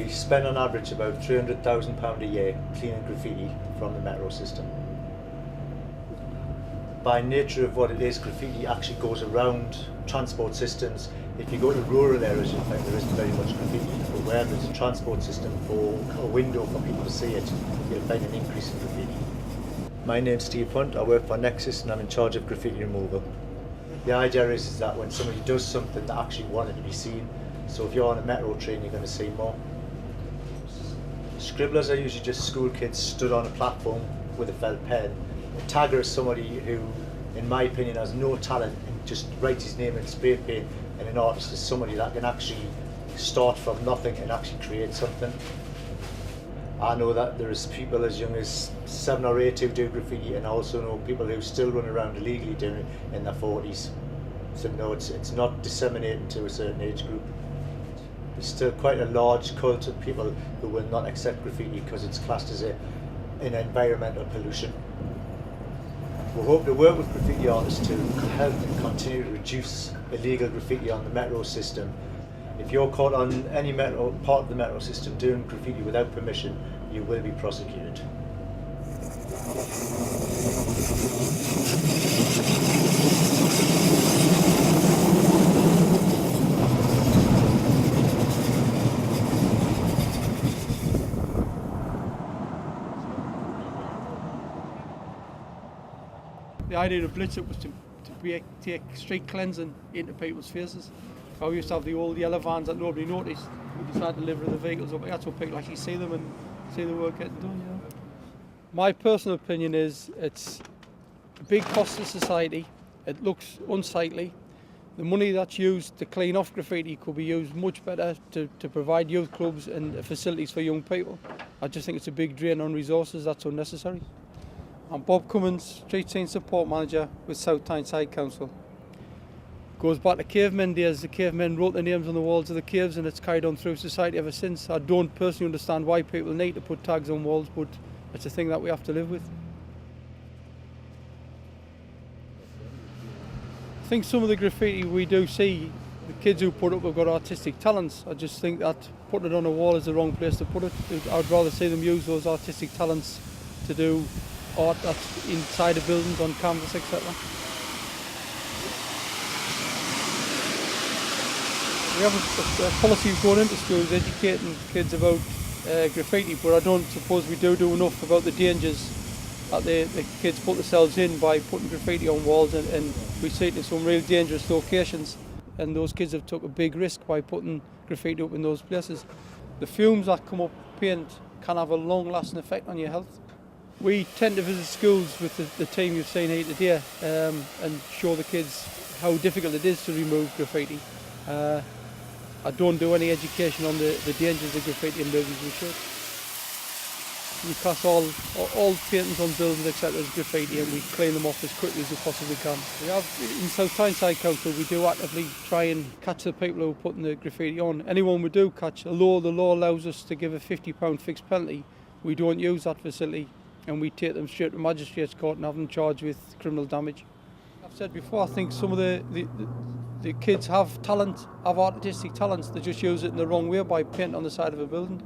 We spend on average about £300,000 a year cleaning graffiti from the metro system. By nature of what it is, graffiti actually goes around transport systems. If you go to rural areas, you'll find there isn't very much graffiti, but where there's a transport system for a window for people to see it, you'll find an increase in graffiti. My name's Steve Hunt, I work for Nexus and I'm in charge of graffiti removal. The idea is that when somebody does something that actually wanted to be seen, so if you're on a metro train you're going to see more. Scribblers are usually just school kids stood on a platform with a felt pen. A tagger is somebody who, in my opinion, has no talent and just writes his name in spray paint, and an artist is somebody that can actually start from nothing and actually create something. I know that there's people as young as 7 or 8 who do graffiti, and I also know people who still run around illegally doing it in their 40s. So no, it's not disseminating to a certain age group. There's still quite a large cult of people who will not accept graffiti because it's classed as an environmental pollution. We hope to work with graffiti artists to help and continue to reduce illegal graffiti on the metro system. If you're caught on any metro part of the metro system doing graffiti without permission, you will be prosecuted. The idea of Blitz It was to take street cleansing into people's faces. We used to have the old yellow vans that nobody noticed. We decided to deliver the vehicles up. That's what people actually see them and see the work getting done. You know? My personal opinion is it's a big cost to society. It looks unsightly. The money that's used to clean off graffiti could be used much better to provide youth clubs and facilities for young people. I just think it's a big drain on resources that's unnecessary. I'm Bob Cummins, Street Scene Support Manager with South Tyneside Council. Goes back to cavemen days. The cavemen wrote their names on the walls of the caves and it's carried on through society ever since. I don't personally understand why people need to put tags on walls, but it's a thing that we have to live with. I think some of the graffiti we do see, the kids who put up have got artistic talents. I just think that putting it on a wall is the wrong place to put it. I'd rather see them use those artistic talents to do art that's inside the buildings, on canvas, etc. We have a policy of going into schools educating kids about graffiti, but I don't suppose we do enough about the dangers that the kids put themselves in by putting graffiti on walls, and we see it in some real dangerous locations, and those kids have took a big risk by putting graffiti up in those places. The fumes that come up paint can have a long-lasting effect on your health. We tend to visit schools with the team you've seen here today and show the kids how difficult it is to remove graffiti. I don't do any education on the dangers of graffiti in buildings. We should. We class all paintings on buildings etc. as graffiti, and we clean them off as quickly as we possibly can. We have in South Tyneside Council, we do actively try and catch the people who are putting the graffiti on. Anyone we do catch, although the law allows us to give a £50 fixed penalty, we don't use that facility, and we take them straight to magistrates court and have them charged with criminal damage. I've said before, I think some of the kids have talent, have artistic talents, they just use it in the wrong way by painting on the side of a building.